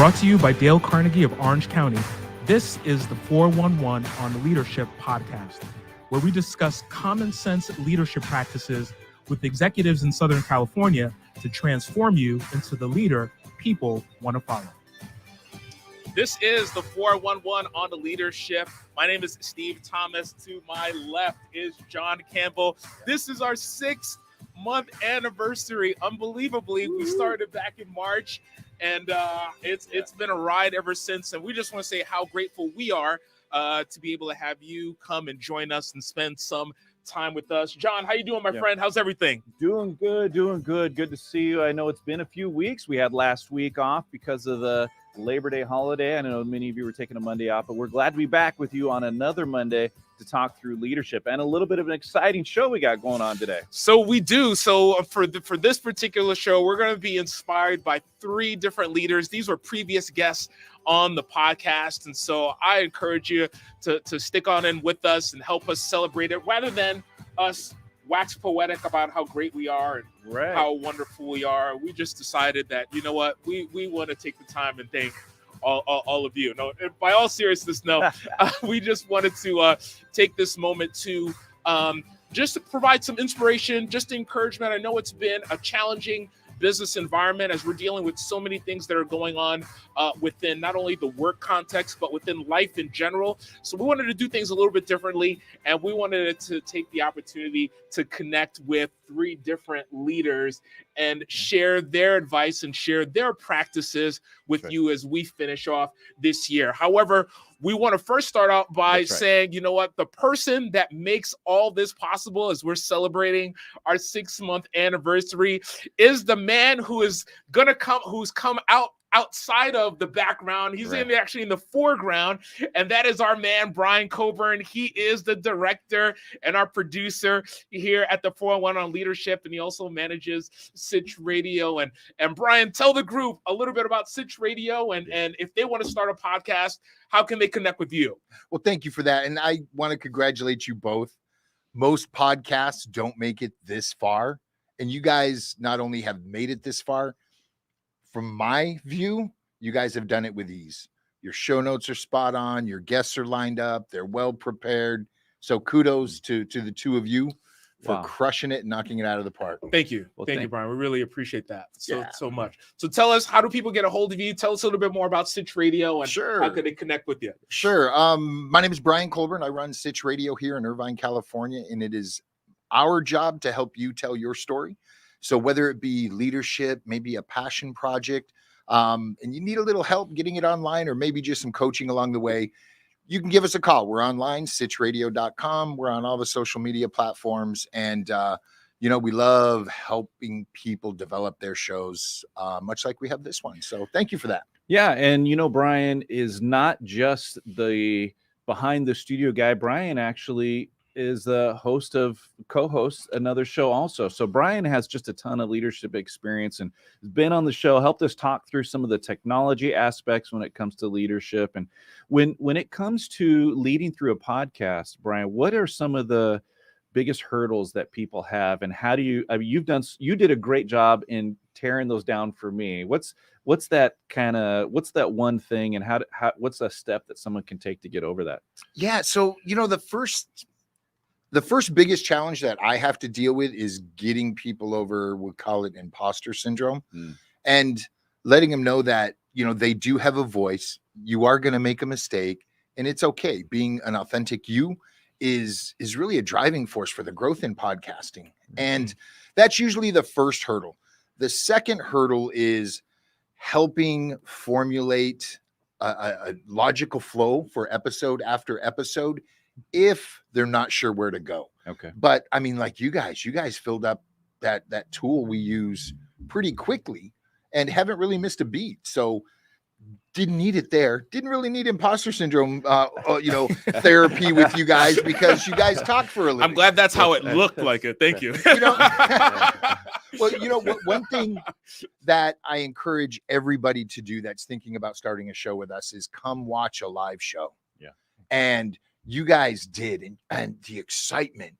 Brought to you by Dale Carnegie of Orange County, this is the 411 on Leadership podcast, where we discuss common sense leadership practices with executives in Southern California to transform you into the leader people want to follow. This is the 411 on the Leadership. My name is Steve Thomas. To my left is John Campbell. This is our 6-month anniversary. Unbelievably, we started back in March, and it's been a ride ever since. And we just want to say how grateful we are to be able to have you come and join us and spend some time with us. John, how you doing, my friend? How's everything? Doing good. Good to see you. I know it's been a few weeks. We had last week off because of the Labor Day holiday. I know many of you were taking a Monday off, but we're glad to be back with you on another Monday to talk through leadership and a little bit of an exciting show we got going on today. So we do. So for this particular show, we're going to be inspired by 3 different leaders. These were previous guests on the podcast. And so I encourage you to stick on in with us and help us celebrate it rather than us wax poetic about how great we are and how wonderful we are. We just decided that, you know what, we want to take the time and thank all of you. No, by all seriousness, we just wanted to take this moment to just to provide some inspiration, just encouragement. I know it's been a challenging business environment as we're dealing with so many things that are going on within not only the work context, but within life in general. So we wanted to do things a little bit differently, and we wanted to take the opportunity to connect with 3 different leaders and share their advice and share their practices with you as we finish off this year. However, we want to first start out by saying, you know what, the person that makes all this possible as we're celebrating our 6-month anniversary is the man who's come outside of the background. He's actually in the foreground, and that is our man, Brian Coburn. He is the director and our producer here at the 401 on Leadership, and he also manages Sitch Radio. And Brian, tell the group a little bit about Sitch Radio, and if they want to start a podcast, how can they connect with you? Well, thank you for that. And I want to congratulate you both. Most podcasts don't make it this far, and you guys not only have made it this far, from my view, you guys have done it with ease. Your show notes are spot on. Your guests are lined up. They're well prepared. So kudos to the 2 of you for crushing it and knocking it out of the park. Thank you. Well, thank you, Brian. We really appreciate that so much. So tell us, how do people get a hold of you? Tell us a little bit more about Sitch Radio and how can they connect with you? Sure. My name is Brian Colburn. I run Sitch Radio here in Irvine, California, and it is our job to help you tell your story. So whether it be leadership, maybe a passion project, and you need a little help getting it online or maybe just some coaching along the way, you can give us a call. We're online, sitchradio.com. We're on all the social media platforms. And, we love helping people develop their shows, much like we have this one. So thank you for that. Yeah. And, Brian is not just the behind the studio guy. Brian actually is the co-host another show also. So Brian has just a ton of leadership experience and has been on the show, helped us talk through some of the technology aspects when it comes to leadership. And when it comes to leading through a podcast, Brian, what are some of the biggest hurdles that people have, and how do you you did a great job in tearing those down for me. What's that one thing, and what's a step that someone can take to get over that? Yeah. So, the first biggest challenge that I have to deal with is getting people over, we'll call it imposter syndrome, and letting them know that, they do have a voice. You are going to make a mistake, and it's okay. Being an authentic you is really a driving force for the growth in podcasting. And that's usually the first hurdle. The second hurdle is helping formulate a logical flow for episode after episode, if they're not sure where to go. Okay. But I mean, like you guys filled up that tool we use pretty quickly and haven't really missed a beat. So didn't need it there. Didn't really need imposter syndrome, therapy with you guys, because you guys talked for a living. I'm glad that's how it looked like it. Thank you. Well, one thing that I encourage everybody to do that's thinking about starting a show with us is come watch a live show. Yeah. And you guys did. And the excitement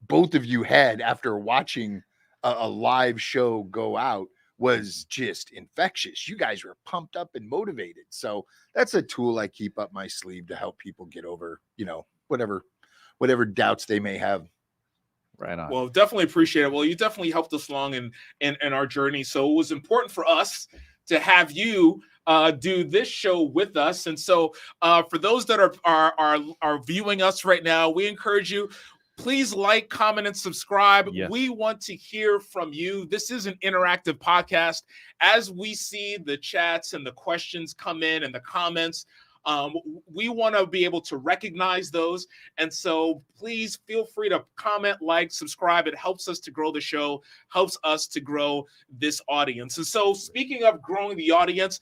both of you had after watching a live show go out was just infectious. You guys were pumped up and motivated. So that's a tool I keep up my sleeve to help people get over, whatever doubts they may have. Right on. Well, definitely appreciate it. Well, you definitely helped us along in our journey. So it was important for us to have you do this show with us. And so for those that are viewing us right now, we encourage you, please like, comment, and subscribe. Yes. We want to hear from you. This is an interactive podcast. As we see the chats and the questions come in and the comments, we want to be able to recognize those. And so please feel free to comment, like, subscribe. It helps us to grow the show, helps us to grow this audience. And so speaking of growing the audience,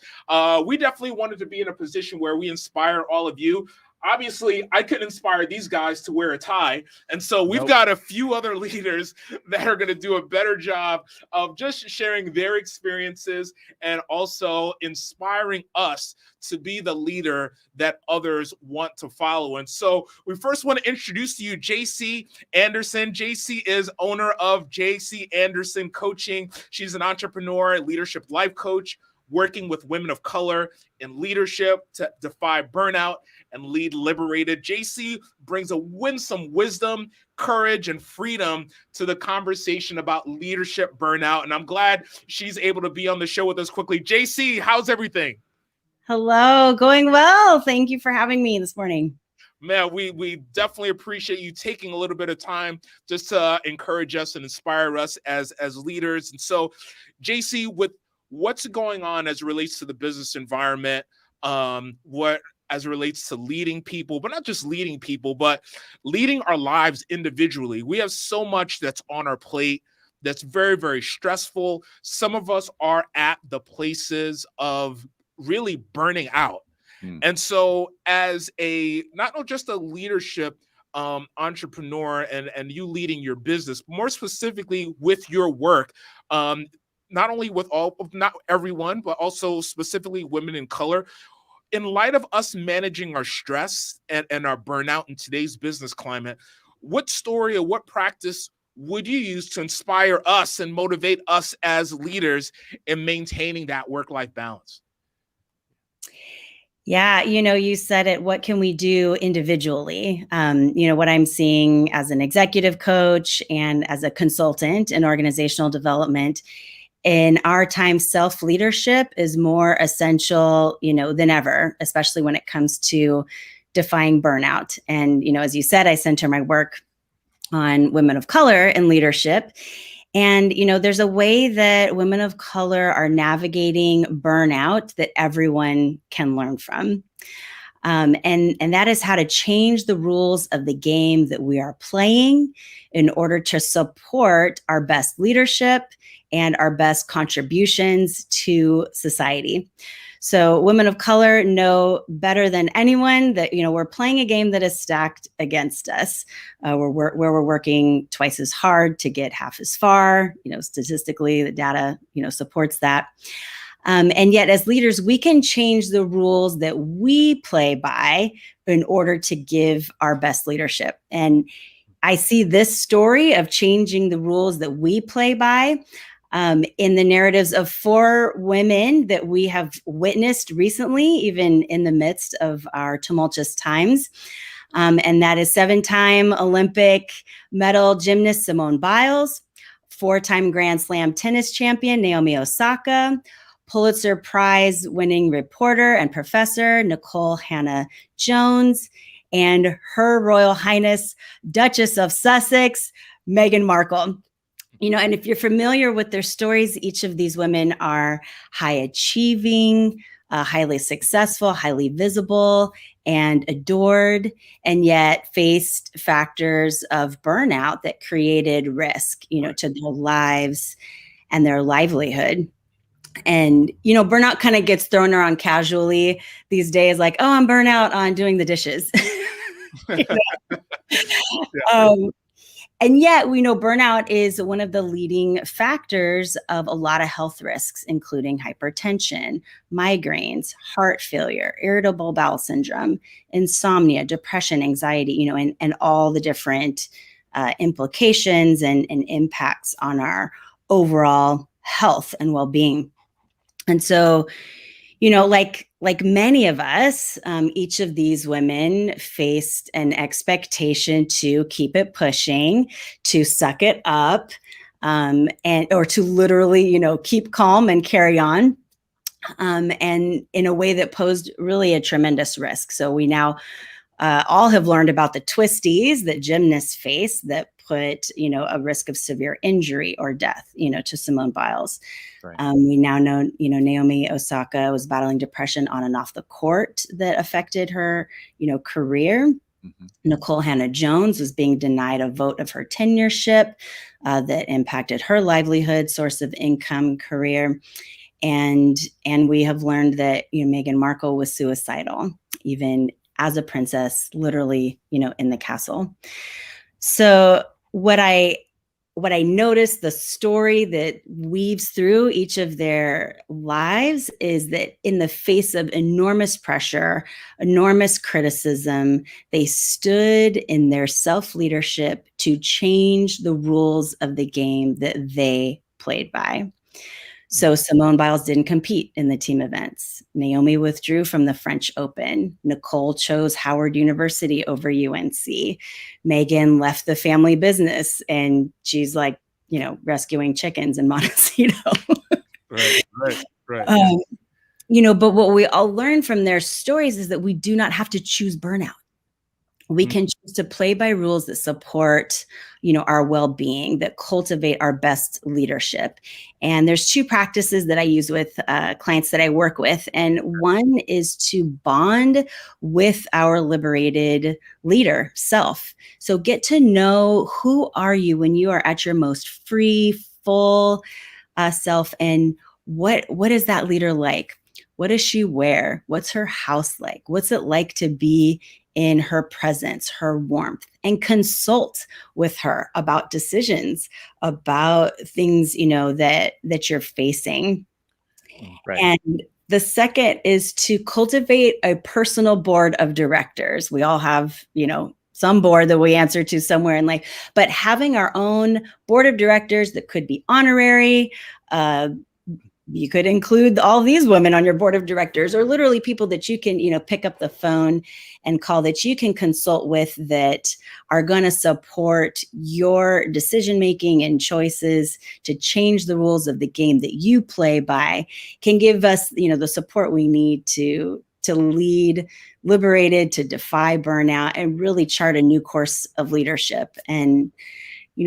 we definitely wanted to be in a position where we inspire all of you. Obviously, I couldn't inspire these guys to wear a tie. And so we've got a few other leaders that are going to do a better job of just sharing their experiences and also inspiring us to be the leader that others want to follow. And so we first want to introduce to you Jaci Anderson. Jaci is owner of Jaci Anderson Coaching. She's an entrepreneur, leadership life coach, working with women of color in leadership to defy burnout and lead liberated. Jaci brings a winsome wisdom, courage, and freedom to the conversation about leadership burnout. And I'm glad she's able to be on the show with us quickly. Jaci, how's everything? Hello, going well. Thank you for having me this morning. Man, we definitely appreciate you taking a little bit of time just to encourage us and inspire us as leaders. And so, Jaci, with what's going on as it relates to the business environment, what as it relates to leading people, but not just leading people, but leading our lives individually. We have so much that's on our plate that's very, very stressful. Some of us are at the places of really burning out. And so as not just a leadership entrepreneur and you leading your business, more specifically with your work, not only with not everyone, but also specifically women in color, in light of us managing our stress and our burnout in today's business climate, what story or what practice would you use to inspire us and motivate us as leaders in maintaining that work-life balance? Yeah, you said it. What can we do individually? What I'm seeing as an executive coach and as a consultant in organizational development, in our time, self-leadership is more essential, than ever, especially when it comes to defying burnout. And, as you said, I center my work on women of color in leadership. And, there's a way that women of color are navigating burnout that everyone can learn from. And that is how to change the rules of the game that we are playing in order to support our best leadership and our best contributions to society. So women of color know better than anyone that, we're playing a game that is stacked against us, where we're working twice as hard to get half as far. Statistically, the data, supports that. And yet as leaders, we can change the rules that we play by in order to give our best leadership. And I see this story of changing the rules that we play by in the narratives of 4 women that we have witnessed recently, even in the midst of our tumultuous times. And that is 7-time Olympic medal gymnast Simone Biles, 4-time Grand Slam tennis champion Naomi Osaka, Pulitzer Prize winning reporter and professor Nicole Hannah Jones, and Her Royal Highness Duchess of Sussex, Meghan Markle. And if you're familiar with their stories, each of these women are high achieving, highly successful, highly visible, and adored, and yet faced factors of burnout that created risk, to their lives and their livelihood. And, burnout kind of gets thrown around casually these days, like, oh, I'm burnout on doing the dishes. And yet we know burnout is one of the leading factors of a lot of health risks, including hypertension, migraines, heart failure, irritable bowel syndrome, insomnia, depression, anxiety, and all the different implications and impacts on our overall health and well-being. And so, like many of us, each of these women faced an expectation to keep it pushing, to suck it up, or to literally, keep calm and carry on. And in a way that posed really a tremendous risk. So we now all have learned about the twisties that gymnasts face that put, a risk of severe injury or death, to Simone Biles. Right. We now know, Naomi Osaka was battling depression on and off the court that affected her, career. Mm-hmm. Nikole Hannah-Jones was being denied a vote of her tenureship that impacted her livelihood, source of income, career. And we have learned that, Meghan Markle was suicidal, even as a princess, literally, in the castle. So what I noticed, the story that weaves through each of their lives is that in the face of enormous pressure, enormous criticism, they stood in their self-leadership to change the rules of the game that they played by. So Simone Biles didn't compete in the team events. Naomi withdrew from the French Open. Nikole chose Howard University over UNC. Meghan left the family business and she's like, rescuing chickens in Montecito. Right. But what we all learn from their stories is that we do not have to choose burnout. We can choose to play by rules that support, our well-being, that cultivate our best leadership. And there's two practices that I use with clients that I work with. And one is to bond with our liberated leader self. So get to know, who are you when you are at your most free, full self, and what is that leader like? What does she wear? What's her house like? What's it like to be in her presence, her warmth, and consult with her about decisions, about things, that you're facing. Right. And the second is to cultivate a personal board of directors. We all have, some board that we answer to somewhere in life, but having our own board of directors that could be honorary, you could include all these women on your board of directors, or literally people that you can, pick up the phone and call, that you can consult with, that are going to support your decision-making and choices to change the rules of the game that you play by, can give us, the support we need to lead liberated, to defy burnout, and really chart a new course of leadership. And,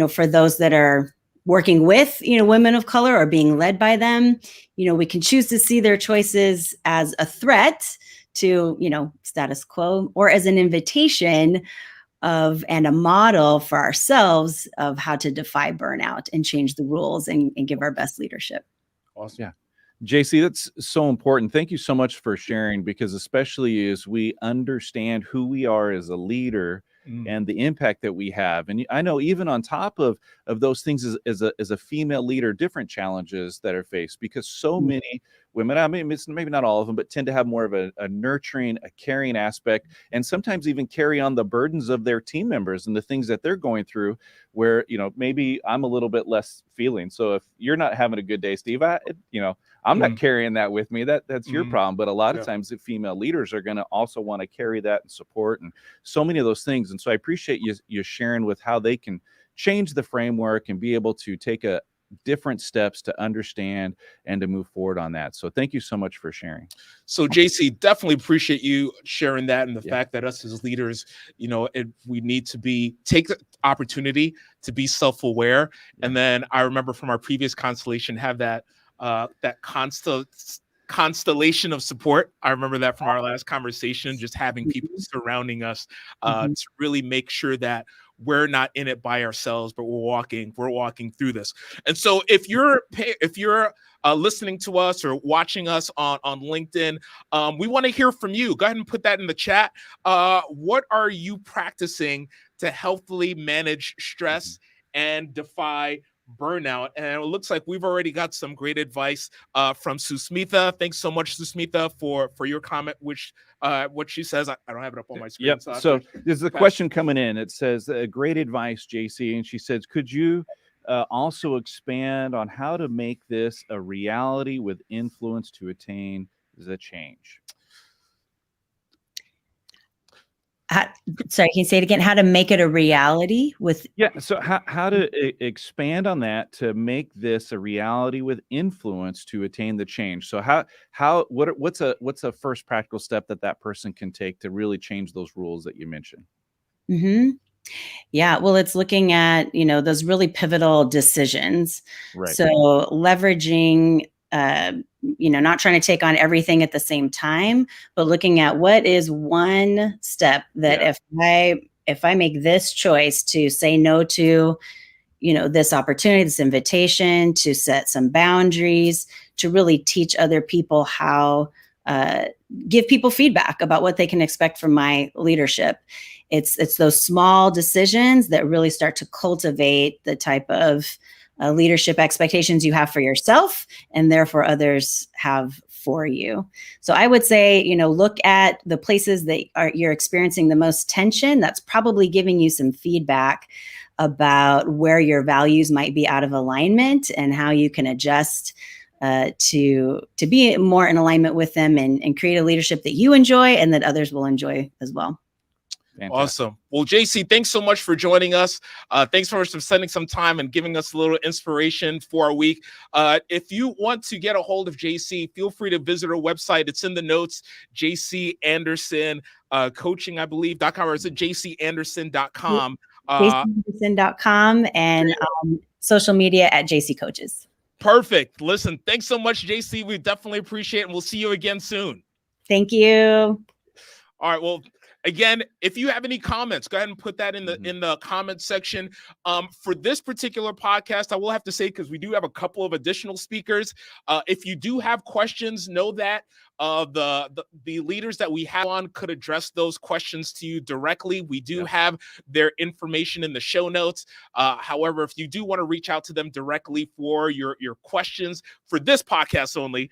for those that are working with, women of color, or being led by them, we can choose to see their choices as a threat to, status quo, or as an invitation and a model for ourselves of how to defy burnout and change the rules and give our best leadership. Awesome. Yeah. Jaci, that's so important. Thank you so much for sharing, because especially as we understand who we are as a leader and the impact that we have. And I know even on top of those things, as a female leader, different challenges that are faced, because so many women, I mean, it's maybe not all of them, but tend to have more of a nurturing, a caring aspect, and sometimes even carry on the burdens of their team members and the things that they're going through, where, maybe I'm a little bit less feeling. So if you're not having a good day, Steve, I'm not carrying that with me. That's your problem. But a lot of times the female leaders are going to also want to carry that and support, and so many of those things. And so I appreciate you sharing with how they can change the framework and be able to take different steps to understand and to move forward on that. So thank you so much for sharing. So Jaci, definitely appreciate you sharing that, and the fact that us as leaders, we need to take the opportunity to be self-aware. And then I remember from our previous constellation, have that constellation of support. I remember that from our last conversation, just having people surrounding us to really make sure that we're not in it by ourselves, but we're walking through this. And so if you're listening to us or watching us on LinkedIn, we want to hear from you. Go ahead and put that in the chat. What are you practicing to healthily manage stress and defy burnout? And it looks like we've already got some great advice from Susmitha. Thanks so much, Susmitha, for your comment, which what she says, I don't have it up on my screen. Yep. So there's a question coming in. It says, great advice, Jaci. And she says, could you also expand on how to make this a reality with influence to attain the change. Sorry, can you say it again? How to make it a reality with? Yeah. So how to expand on that to make this a reality with influence to attain the change. So what's a first practical step that person can take to really change those rules that you mentioned? Mm-hmm. Yeah, well, it's looking at, those really pivotal decisions. Right. So leveraging, not trying to take on everything at the same time, but looking at what is one step that if I make this choice to say no to, this opportunity, this invitation, to set some boundaries, to really teach other people how, give people feedback about what they can expect from my leadership. It's those small decisions that really start to cultivate the type of leadership expectations you have for yourself, and therefore others have for you. So I would say, look at the places that you're experiencing the most tension. That's probably giving you some feedback about where your values might be out of alignment and how you can adjust to be more in alignment with them and create a leadership that you enjoy and that others will enjoy as well. Fantastic. Awesome. Well, JC, thanks so much for joining us. Thanks so much for spending some time and giving us a little inspiration for our week. If you want to get a hold of JC, feel free to visit her website. It's in the notes, Jaci Anderson coaching, I believe, .com, or is it jacianderson.com? jacianderson.com and social media at JC Coaches. Perfect. Listen, thanks so much, JC. We definitely appreciate it, and we'll see you again soon. Thank you. All right. Well, again, if you have any comments, go ahead and put that in the comment section. For this particular podcast, I will have to say, because we do have a couple of additional speakers, if you do have questions, know that the leaders that we have on could address those questions to you directly. We do have their information in the show notes. However, if you do want to reach out to them directly for your questions for this podcast only,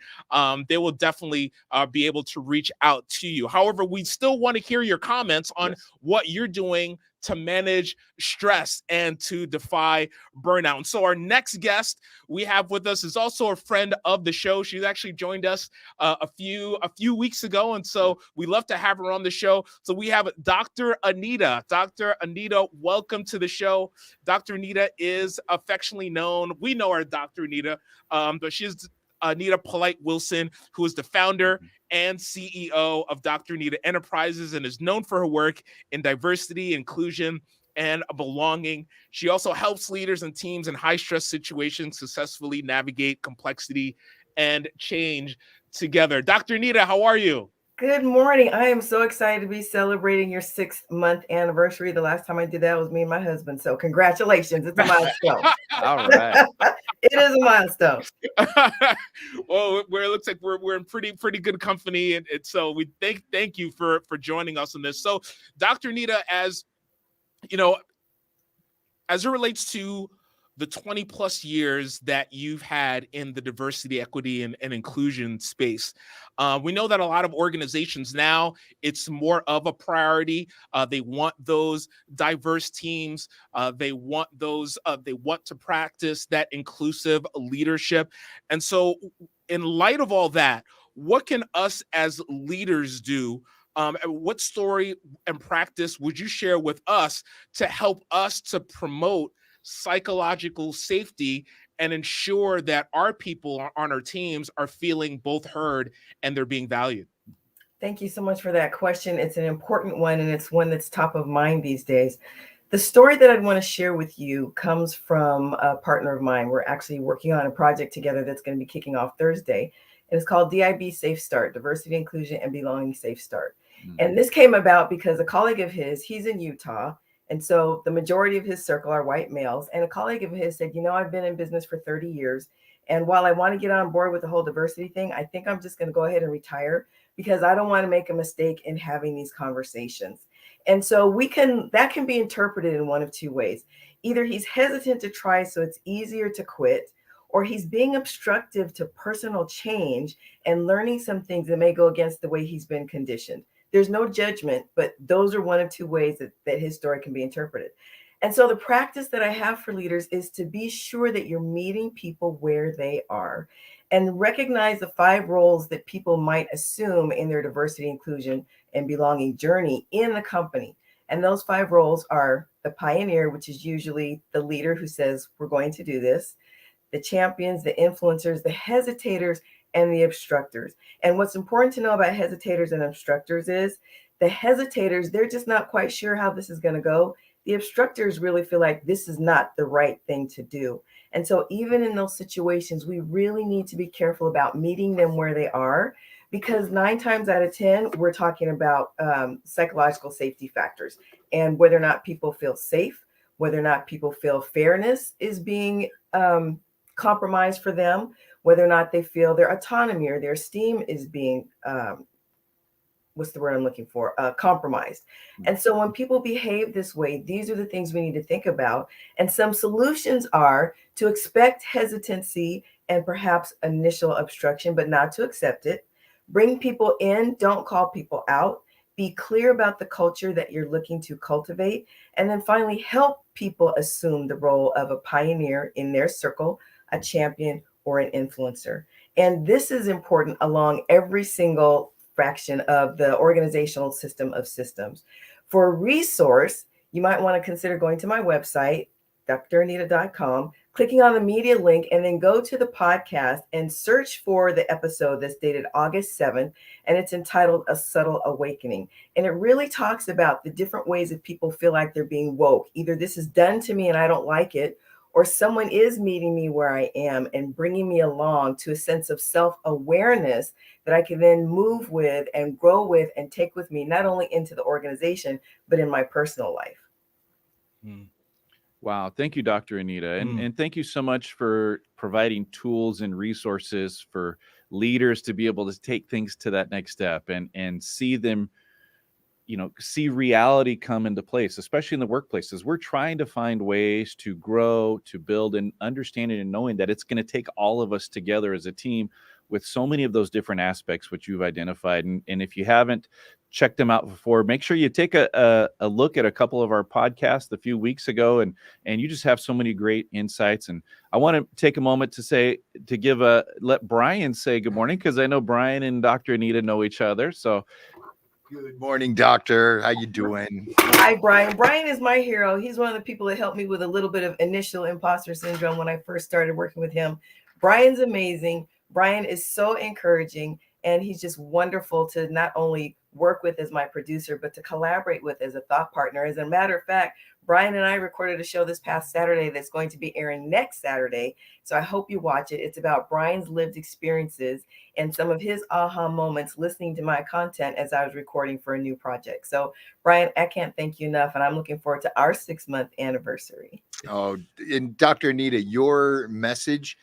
they will definitely be able to reach out to you. However, we still want to hear your comments on what you're doing to manage stress and to defy burnout. And so our next guest we have with us is also a friend of the show. She's actually joined us a few weeks ago, and so we love to have her on the show. So we have Dr. Anita. Dr. Anita, welcome to the show. Dr. Anita is affectionately known. We know her, Dr. Anita, but she's Anita Polite Wilson, who is the founder and CEO of Dr. Anita Enterprises and is known for her work in diversity, inclusion, and belonging. She also helps leaders and teams in high-stress situations successfully navigate complexity and change together. Dr. Anita, how are you? Good morning. I am so excited to be celebrating your 6-month anniversary. The last time I did that was me and my husband. So congratulations. It's a milestone. All right. It is a milestone. Well, it looks like we're in pretty good company. And so we thank you for joining us on this. So Dr. Anita, as you know, as it relates to the 20 plus years that you've had in the diversity, equity, and inclusion space, we know that a lot of organizations now, it's more of a priority. They want those diverse teams. They want to practice that inclusive leadership. And so in light of all that, what can us as leaders do? What story and practice would you share with us to help us to promote psychological safety and ensure that our people on our teams are feeling both heard and they're being valued? Thank you so much for that question. It's an important one, and it's one that's top of mind these days. The story that I'd want to share with you comes from a partner of mine. We're actually working on a project together that's going to be kicking off Thursday. And it's called DIB Safe Start, Diversity, Inclusion, and Belonging Safe Start. And this came about because a colleague of his, he's in Utah, and so the majority of his circle are white males. And a colleague of his said, I've been in business for 30 years. And while I want to get on board with the whole diversity thing, I think I'm just going to go ahead and retire because I don't want to make a mistake in having these conversations. And so that can be interpreted in one of two ways. Either he's hesitant to try, so it's easier to quit, or he's being obstructive to personal change and learning some things that may go against the way he's been conditioned. There's no judgment, but those are one of two ways that his story can be interpreted. And so the practice that I have for leaders is to be sure that you're meeting people where they are and recognize the 5 roles that people might assume in their diversity, inclusion, and belonging journey in the company. And those 5 roles are the pioneer, which is usually the leader who says, we're going to do this, the champions, the influencers, the hesitators, and the obstructors. And what's important to know about hesitators and obstructors is the hesitators, they're just not quite sure how this is going to go. The obstructors really feel like this is not the right thing to do. And so even in those situations, we really need to be careful about meeting them where they are, because 9 times out of 10, we're talking about psychological safety factors and whether or not people feel safe, whether or not people feel fairness is being compromised for them, whether or not they feel their autonomy or their esteem is being what's the word I'm looking for? Compromised. And so when people behave this way, these are the things we need to think about. And some solutions are to expect hesitancy and perhaps initial obstruction, but not to accept it. Bring people in, don't call people out. Be clear about the culture that you're looking to cultivate. And then finally, help people assume the role of a pioneer in their circle, a champion, or an influencer. And this is important along every single fraction of the organizational system of systems. For a resource, you might want to consider going to my website, dranita.com, clicking on the media link, and then go to the podcast and search for the episode that's dated August 7th, and it's entitled A Subtle Awakening. And it really talks about the different ways that people feel like they're being woke. Either this is done to me and I don't like it, or someone is meeting me where I am and bringing me along to a sense of self-awareness that I can then move with and grow with and take with me, not only into the organization, but in my personal life. Wow. Thank you, Dr. Anita. And thank you so much for providing tools and resources for leaders to be able to take things to that next step and see them, see reality come into place, especially in the workplaces. We're trying to find ways to grow, to build, and understanding and knowing that it's going to take all of us together as a team with so many of those different aspects which you've identified. And if you haven't checked them out before, make sure you take a look at a couple of our podcasts a few weeks ago, and you just have so many great insights. And I want to take a moment to let Brian say good morning, because I know Brian and Dr. Anita know each other. So good morning, doctor. How you doing? Hi, Brian. Brian is my hero. He's one of the people that helped me with a little bit of initial imposter syndrome when I first started working with him. Brian's amazing. Brian is so encouraging, and he's just wonderful to not only work with as my producer, but to collaborate with as a thought partner. As a matter of fact, Brian and I recorded a show this past Saturday that's going to be airing next Saturday. So I hope you watch it. It's about Brian's lived experiences and some of his aha moments listening to my content as I was recording for a new project. So Brian, I can't thank you enough. And I'm looking forward to our 6-month anniversary. Oh, and Dr. Anita, your message,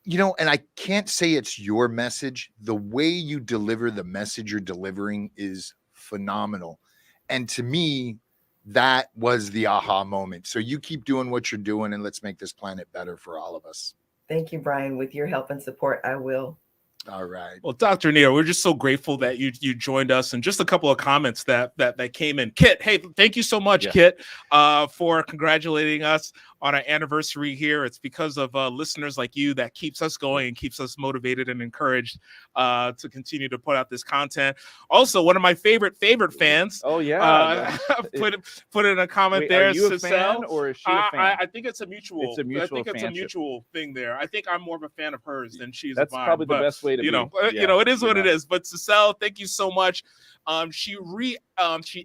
and I can't say it's your message. The way you deliver the message you're delivering is phenomenal. And to me, that was the aha moment. So you keep doing what you're doing, and let's make this planet better for all of us. Thank you, Brian. With your help and support, I will. All right. Well, Dr. Anita, we're just so grateful that you joined us, and just a couple of comments that came in. Kit, hey, thank you so much, Kit, for congratulating us on our anniversary here. It's because of listeners like you that keeps us going and keeps us motivated and encouraged to continue to put out this content. Also, one of my favorite fans. Oh yeah, put in a comment. Wait, there. Are you a fan or is she a fan? I think it's a mutual. It's a mutual. It's a mutual thing there. I think I'm more of a fan of hers than she's. That's mine, probably the best way to be. It is what it is. But Cecile, thank you so much. She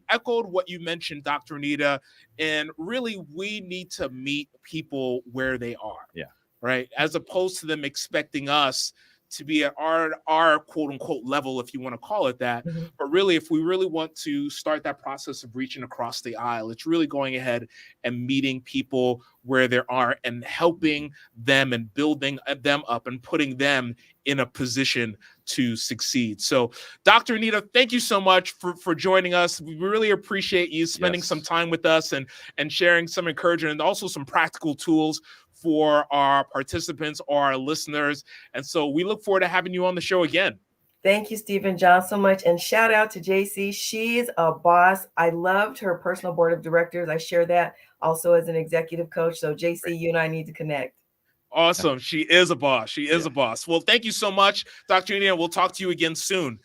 echoed what you mentioned, Dr. Anita, and really we need to meet people where they are. Yeah. Right. As opposed to them expecting us to be at our quote unquote level, if you want to call it that. Mm-hmm. But really, if we really want to start that process of reaching across the aisle, it's really going ahead and meeting people where they are and helping them and building them up and putting them in a position to succeed. So, Dr. Anita, thank you so much for joining us. We really appreciate you spending some time with us and sharing some encouragement and also some practical tools for our participants or our listeners. And so we look forward to having you on the show again. Thank you, Stephen John, so much. And shout out to Jaci. She's a boss. I loved her personal board of directors. I share that also as an executive coach. So Jaci, you and I need to connect. Awesome. She is a boss. She is a boss. Well, thank you so much, Dr. Anita. We'll talk to you again soon.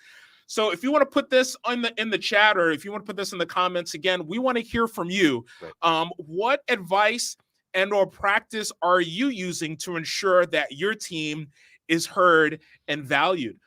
So if you want to put this in the chat, or if you want to put this in the comments again, we want to hear from you. Right. What advice and or practice are you using to ensure that your team is heard and valued?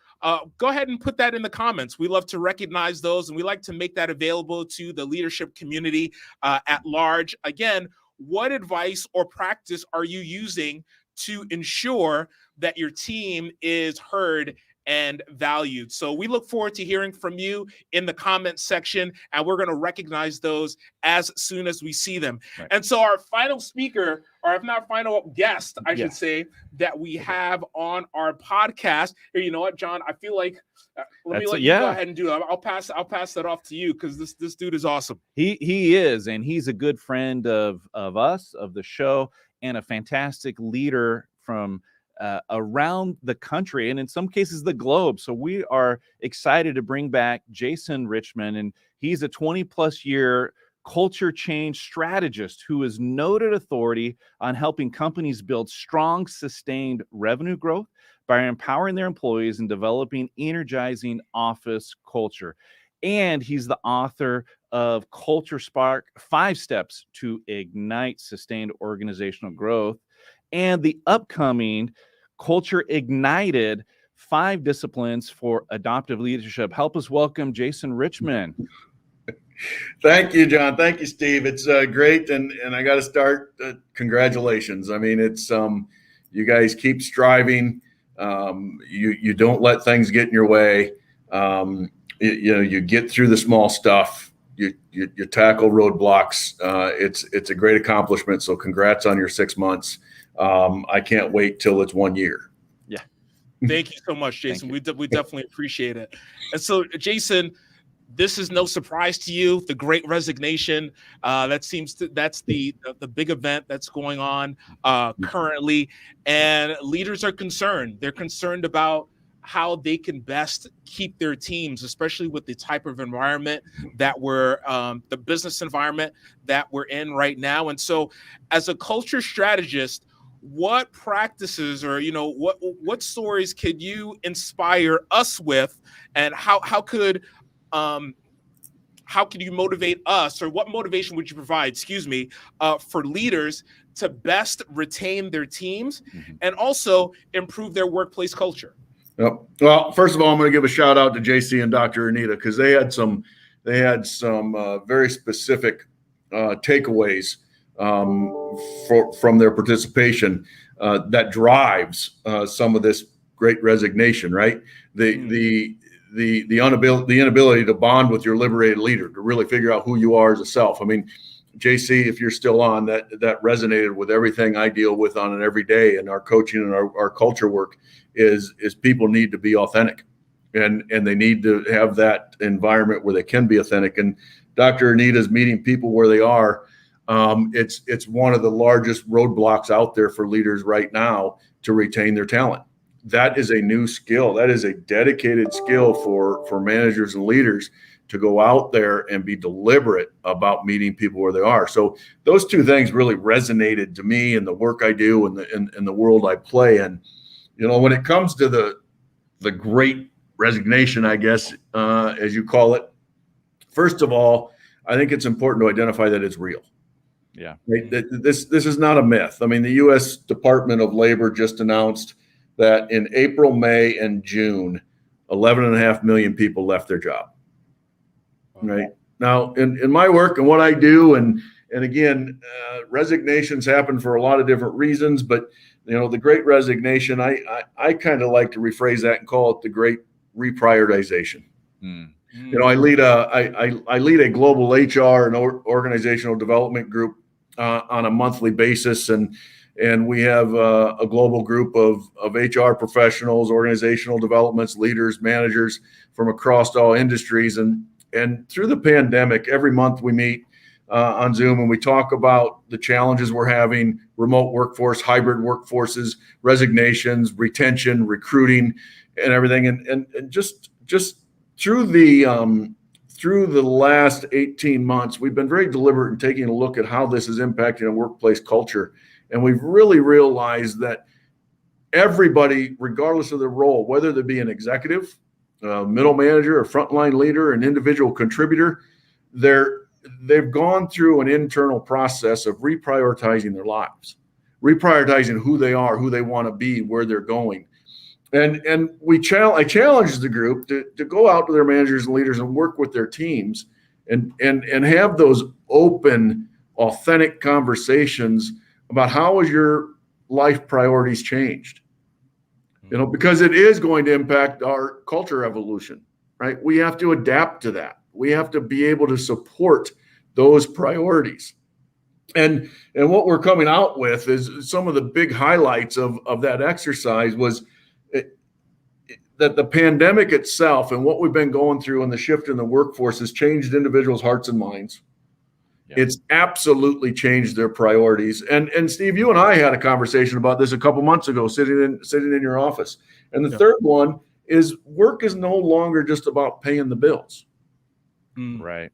Go ahead and put that in the comments. We love to recognize those, and we like to make that available to the leadership community at large. Again, what advice or practice are you using to ensure that your team is heard and valued? So we look forward to hearing from you in the comments section, and we're going to recognize those as soon as we see them. Right. And so our final speaker, or if not final guest, I should say, that we have on our podcast. Here, you know what, John? I feel like let me you go ahead and do it. I'll pass that off to you, because this dude is awesome. He is, and he's a good friend of us, of the show, and a fantastic leader from around the country, and in some cases the globe. So we are excited to bring back Jaci Richmond, and he's a 20+ year culture change strategist who is noted authority on helping companies build strong, sustained revenue growth by empowering their employees and developing energizing office culture. And he's the author of Culture Spark: 5 Steps to Ignite Sustained Organizational Growth, and the upcoming Culture Ignited: 5 Disciplines for Adaptive Leadership. Help us welcome Jaci Richmond. Thank you, John. Thank you, Steve. It's great. And I got to start. Congratulations. I mean, it's you guys keep striving. You don't let things get in your way. You get through the small stuff. You tackle roadblocks. It's a great accomplishment. So congrats on your 6 months. I can't wait till it's 1 year. Yeah. Thank you so much, Jaci. We definitely appreciate it. And so, Jaci, this is no surprise to you. The Great Resignation, that's the big event that's going on currently, and leaders are concerned. They're concerned about how they can best keep their teams, especially with the type of environment that the business environment that we're in right now. And so, as a culture strategist, what practices, or what stories could you inspire us with, and how could you motivate us, or what motivation would you provide, for leaders to best retain their teams and also improve their workplace culture? Yep. Well, first of all, I'm going to give a shout out to Jaci and Dr. Anita, because they had some very specific takeaways from their participation that drives some of this Great Resignation, right? The inability to bond with your liberated leader, to really figure out who you are as a self. I mean, Jaci, if you're still on, that resonated with everything I deal with on an every day, and our coaching and our culture work is people need to be authentic, and they need to have that environment where they can be authentic. And Dr. Anita's meeting people where they are. It's one of the largest roadblocks out there for leaders right now to retain their talent. That is a new skill. That is a dedicated skill for managers and leaders to go out there and be deliberate about meeting people where they are. So those two things really resonated to me in the work I do and in the world I play in. When it comes to the Great Resignation, I guess, as you call it, first of all, I think it's important to identify that it's real. Yeah. Right? This is not a myth. I mean, the U.S. Department of Labor just announced that in April, May, and June, 11.5 million people left their job. Right now, in my work and what I do, and again, resignations happen for a lot of different reasons, but the Great Resignation, I kind of like to rephrase that and call it the Great Reprioritization. I lead a global HR and organizational development group on a monthly basis, and we have a global group of HR professionals, organizational developments, leaders, managers from across all industries. And through the pandemic, every month we meet on Zoom, and we talk about the challenges we're having: remote workforce, hybrid workforces, resignations, retention, recruiting, and everything. And just through the last 18 months, we've been very deliberate in taking a look at how this is impacting a workplace culture. And we've really realized that everybody, regardless of their role, whether they be an executive, middle manager, a frontline leader, an individual contributor, they've gone through an internal process of reprioritizing their lives, reprioritizing who they are, who they want to be, where they're going. And I challenged the group to go out to their managers and leaders and work with their teams and have those open, authentic conversations about how has your life priorities changed? Because it is going to impact our culture evolution, right? We have to adapt to that. We have to be able to support those priorities. And what we're coming out with is some of the big highlights of that exercise was that the pandemic itself and what we've been going through and the shift in the workforce has changed individuals' hearts and minds. Yeah. It's absolutely changed their priorities. And Steve, you and I had a conversation about this a couple months ago, sitting in your office. And the third one is work is no longer just about paying the bills. Right.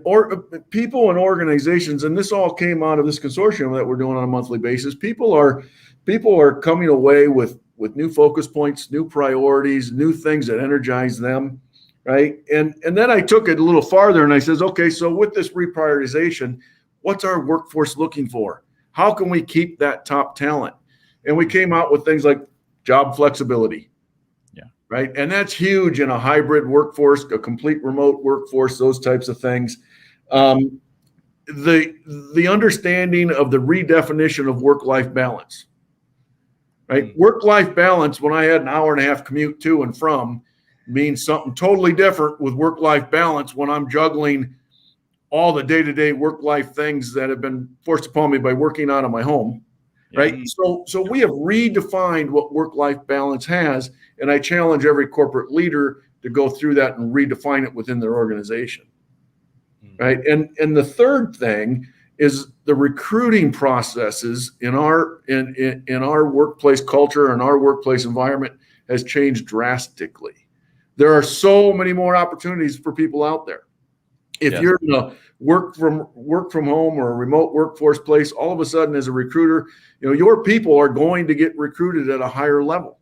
Or people and organizations, and this all came out of this consortium that we're doing on a monthly basis. People are coming away with new focus points, new priorities, new things that energize them. Right. And then I took it a little farther and I says, okay, so with this reprioritization, what's our workforce looking for? How can we keep that top talent? And we came out with things like job flexibility. Yeah. Right. And that's huge in a hybrid workforce, a complete remote workforce, those types of things. The understanding of the redefinition of work-life balance. Right. Work-life balance, when I had an hour and a half commute to and from, means something totally different with work-life balance when I'm juggling all the day-to-day work-life things that have been forced upon me by working out of my home, right? So we have redefined what work-life balance has, and I challenge every corporate leader to go through that and redefine it within their organization, right? And the third thing is the recruiting processes in our workplace culture and our workplace environment has changed drastically. There are so many more opportunities for people out there. If you're in a work from home or a remote workforce place, all of a sudden as a recruiter, your people are going to get recruited at a higher level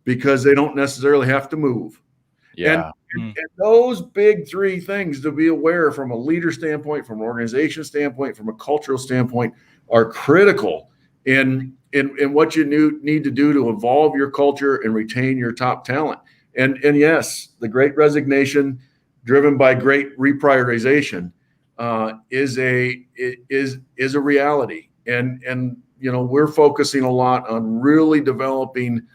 because they don't necessarily have to move. Yeah. And those big three things to be aware from a leader standpoint, from an organization standpoint, from a cultural standpoint are critical in what you need to do to evolve your culture and retain your top talent. And yes, the great resignation driven by great reprioritization is a reality. And we're focusing a lot on really developing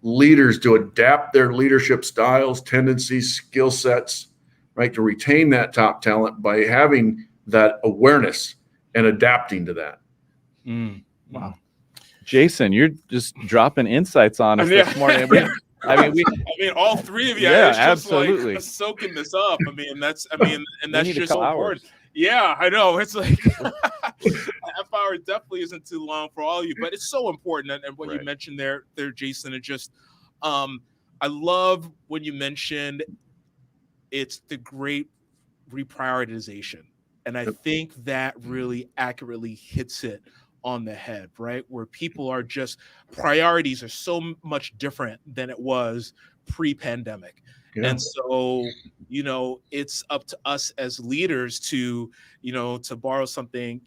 leaders to adapt their leadership styles, tendencies, skill sets, right, to retain that top talent by having that awareness and adapting to that. Wow. Jason, you're just dropping insights on us this morning. I mean, all three of you. Yeah, just absolutely. Like soaking this up. That's just so important. Yeah, I know. It's like a half hour definitely isn't too long for all of you, but it's so important. And what you mentioned there, Jason, it just, I love when you mentioned it's the great reprioritization, and I think that really accurately hits it on the head, right? Where people are just, priorities are so much different than it was pre-pandemic. Yeah. And so, it's up to us as leaders to borrow something,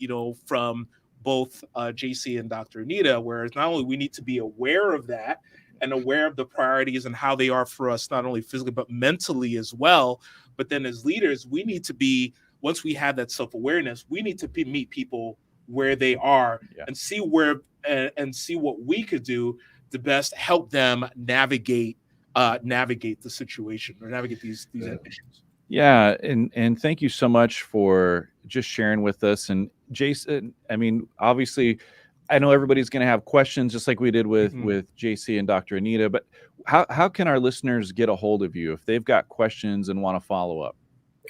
from both Jaci and Dr. Anita, whereas not only we need to be aware of that and aware of the priorities and how they are for us, not only physically, but mentally as well. But then as leaders, we need to be, once we have that self-awareness, we need to meet people where they are and see and see what we could do to best help them navigate the situation or navigate these issues. Yeah, and thank you so much for just sharing with us. And Jason, I mean, obviously, I know everybody's going to have questions, just like we did with Jaci and Dr. Anita. But how can our listeners get a hold of you if they've got questions and want to follow up?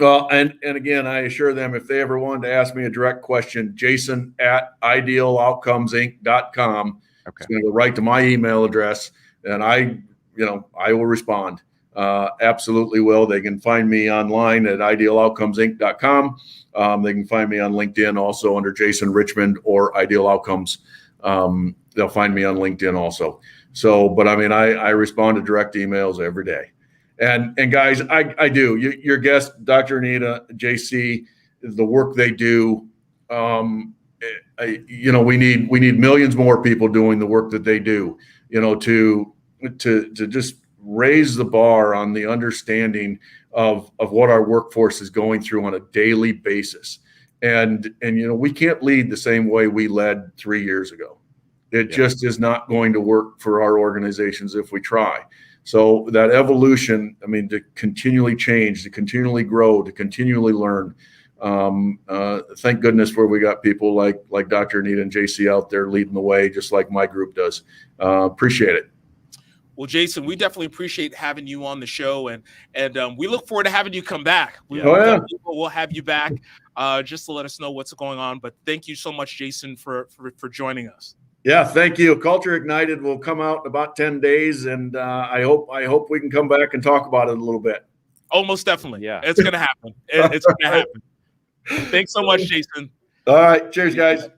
And again, I assure them if they ever wanted to ask me a direct question, jason@idealoutcomesinc.com. Okay. It's going to go right to my email address, and I will respond. Absolutely will. They can find me online at idealoutcomesinc.com. They can find me on LinkedIn also under Jason Richmond or Ideal Outcomes. They'll find me on LinkedIn also. So, but I mean, I respond to direct emails every day. And guys, I do. Your guest, Dr. Anita, JC, the work they do. We need millions more people doing the work that they do. To just raise the bar on the understanding of what our workforce is going through on a daily basis. And we can't lead the same way we led 3 years ago. It just is not going to work for our organizations if we try. So that evolution, I mean, to continually change, to continually grow, to continually learn. Thank goodness where we got people like Dr. Anita and JC out there leading the way, just like my group does. Appreciate it. Well, Jason, we definitely appreciate having you on the show, and we look forward to having you come back. We'll have you back just to let us know what's going on. But thank you so much, Jason, for joining us. Yeah, thank you. Culture Ignited will come out in about 10 days, and I hope we can come back and talk about it a little bit. Oh, most definitely. Yeah, it's going to happen. It's going to happen. Thanks so much, Jason. All right. Cheers, guys.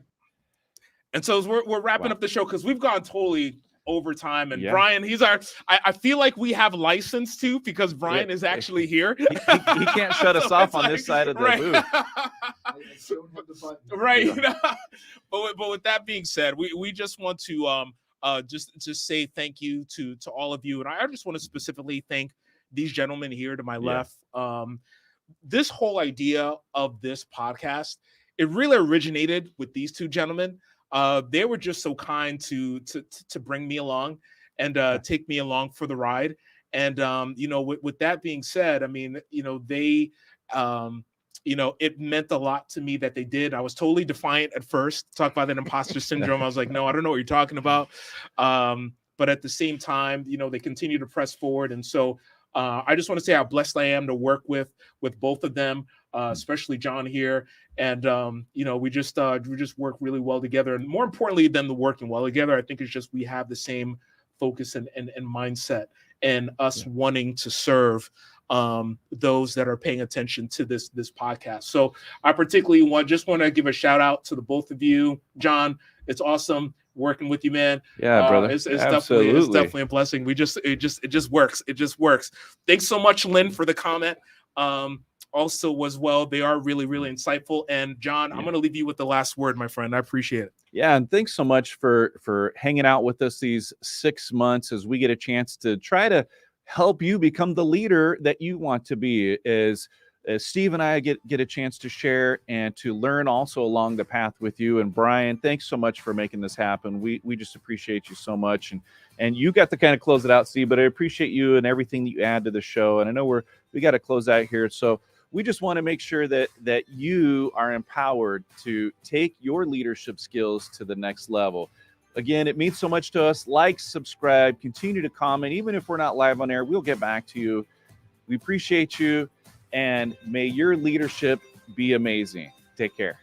And so we're wrapping up the show because we've gone totally over time. And Brian, he's I feel like we have license to, because Brian is actually here. He can't shut us off on this side of the booth. Right. But with that being said, we just want to just say thank you to all of you. And I just want to specifically thank these gentlemen here to my left. This whole idea of this podcast, it really originated with these two gentlemen. They were just so kind to bring me along and take me along for the ride. And with that being said, I mean, they it meant a lot to me that they did. I was totally defiant at first. Talk about that imposter syndrome. I was like, no, I don't know what you're talking about. But at the same time, they continue to press forward. And so I just want to say how blessed I am to work with both of them, especially John here. And, we just work really well together. And more importantly than the working well together, I think it's just we have the same focus and mindset, and us wanting to serve those that are paying attention to this podcast. So I particularly want to give a shout out to the both of you. John, it's awesome working with you, man. Yeah, brother. It's definitely a blessing. It just works. It just works. Thanks so much, Lynn, for the comment. Also as well, they are really, really insightful. And John, I'm going to leave you with the last word, my friend. I appreciate it. Yeah, and thanks so much for hanging out with us these 6 months as we get a chance to try to help you become the leader that you want to be. As Steve and I get a chance to share and to learn also along the path with you. And Brian, thanks so much for making this happen. We just appreciate you so much. And you got to kind of close it out, Steve, but I appreciate you and everything that you add to the show. And I know we got to close out here. So we just want to make sure that you are empowered to take your leadership skills to the next level. Again, it means so much to us. Like, subscribe, continue to comment. Even if we're not live on air, we'll get back to you. We appreciate you, and may your leadership be amazing. Take care.